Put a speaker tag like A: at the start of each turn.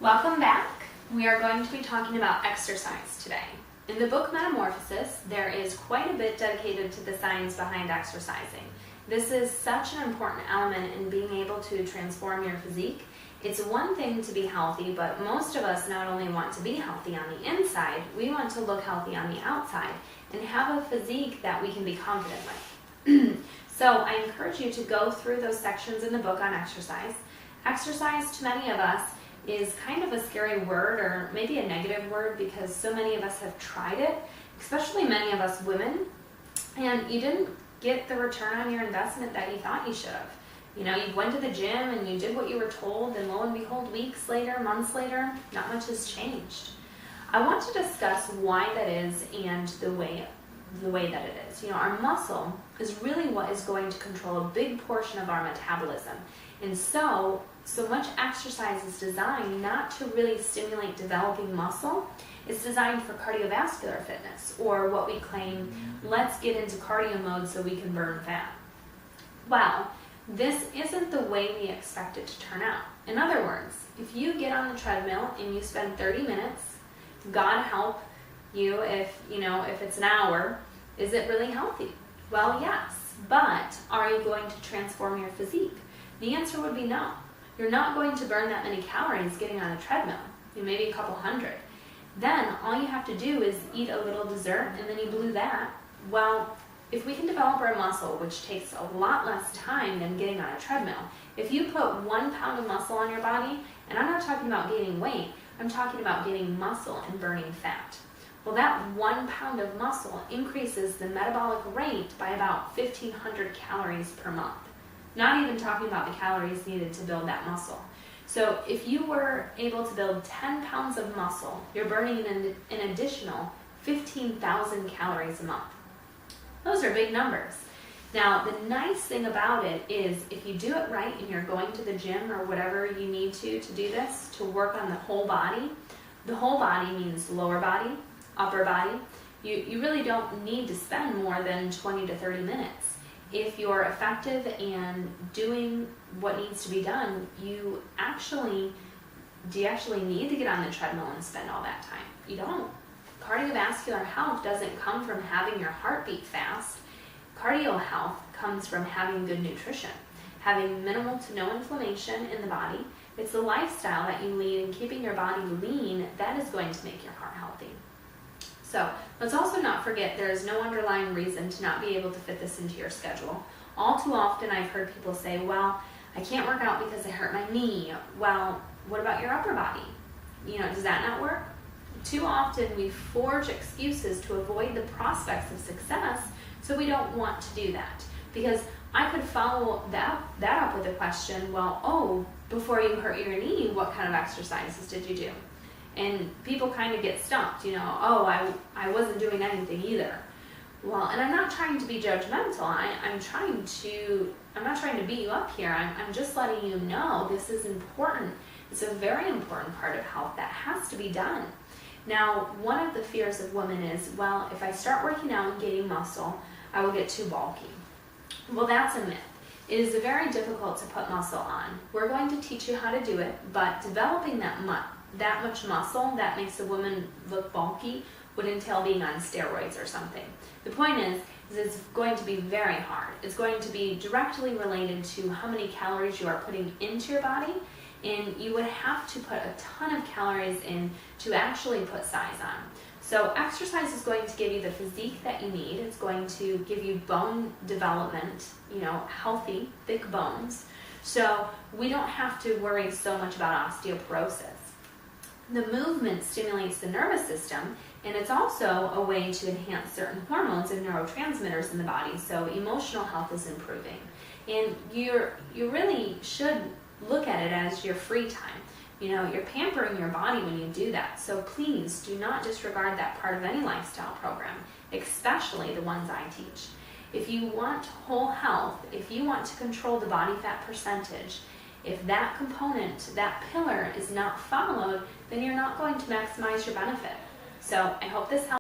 A: Welcome back. We are going to be talking about exercise today. In the book Metamorphosis, there is quite a bit dedicated to the science behind exercising. This is such an important element in being able to transform your physique. It's one thing to be healthy, but most of us not only want to be healthy on the inside, we want to look healthy on the outside and have a physique that we can be confident with. So I encourage you to go through those sections in the book on exercise. Exercise, to many of us, is kind of a scary word, or maybe a negative word, because so many of us have tried it, especially many of us women, and you didn't get the return on your investment that you thought you should have. You know, you went to the gym and you did what you were told, and lo and behold, weeks later, months later, not much has changed. I want to discuss why that is and the way that it is. You know, our muscle is really what is going to control a big portion of our metabolism. And so much exercise is designed not to really stimulate developing muscle. It's designed for cardiovascular fitness, or what we claim, let's get into cardio mode so we can burn fat. Well, this isn't the way we expect it to turn out. In other words, if you get on the treadmill and you spend 30 minutes, God help you if it's an hour, is it really healthy? Well, yes, but are you going to transform your physique? The answer would be no. You're not going to burn that many calories getting on a treadmill, maybe a couple hundred. Then all you have to do is eat a little dessert and then you blew that. Well, if we can develop our muscle, which takes a lot less time than getting on a treadmill, if you put 1 pound of muscle on your body, and I'm not talking about gaining weight, I'm talking about gaining muscle and burning fat. Well, that 1 pound of muscle increases the metabolic rate by about 1,500 calories per month. Not even talking about the calories needed to build that muscle. So if you were able to build 10 pounds of muscle, you're burning an additional 15,000 calories a month. Those are big numbers. Now, the nice thing about it is if you do it right and you're going to the gym or whatever you need to do this, to work on the whole body means lower body, upper body. You really don't need to spend more than 20 to 30 minutes. If you're effective and doing what needs to be done, do you actually need to get on the treadmill and spend all that time? You don't. Cardiovascular health doesn't come from having your heart beat fast. Cardio health comes from having good nutrition, having minimal to no inflammation in the body. It's the lifestyle that you lead and keeping your body lean that is going to make your heart healthy. So let's also not forget there is no underlying reason to not be able to fit this into your schedule. All too often I've heard people say, well, I can't work out because I hurt my knee. Well, what about your upper body? Does that not work? Too often we forge excuses to avoid the prospects of success, so we don't want to do that. Because I could follow that up with a question, well, before you hurt your knee, what kind of exercises did you do? And people kind of get stumped, I wasn't doing anything either. Well, and I'm not trying to be judgmental. I'm not trying to beat you up here. I'm just letting you know this is important. It's a very important part of health that has to be done. Now, one of the fears of women is, well, if I start working out and gaining muscle, I will get too bulky. Well, that's a myth. It is very difficult to put muscle on. We're going to teach you how to do it, but developing that much muscle that makes a woman look bulky would entail being on steroids or something. The point is it's going to be very hard. It's going to be directly related to how many calories you are putting into your body, and you would have to put a ton of calories in to actually put size on. So exercise is going to give you the physique that you need. It's going to give you bone development, healthy, thick bones. So we don't have to worry so much about osteoporosis. The movement stimulates the nervous system, and it's also a way to enhance certain hormones and neurotransmitters in the body, so emotional health is improving. And you really should look at it as your free time. You're pampering your body when you do that, so please do not disregard that part of any lifestyle program, especially the ones I teach. If you want whole health, if you want to control the body fat percentage, if that component, that pillar is not followed, then you're not going to maximize your benefit. So I hope this helps.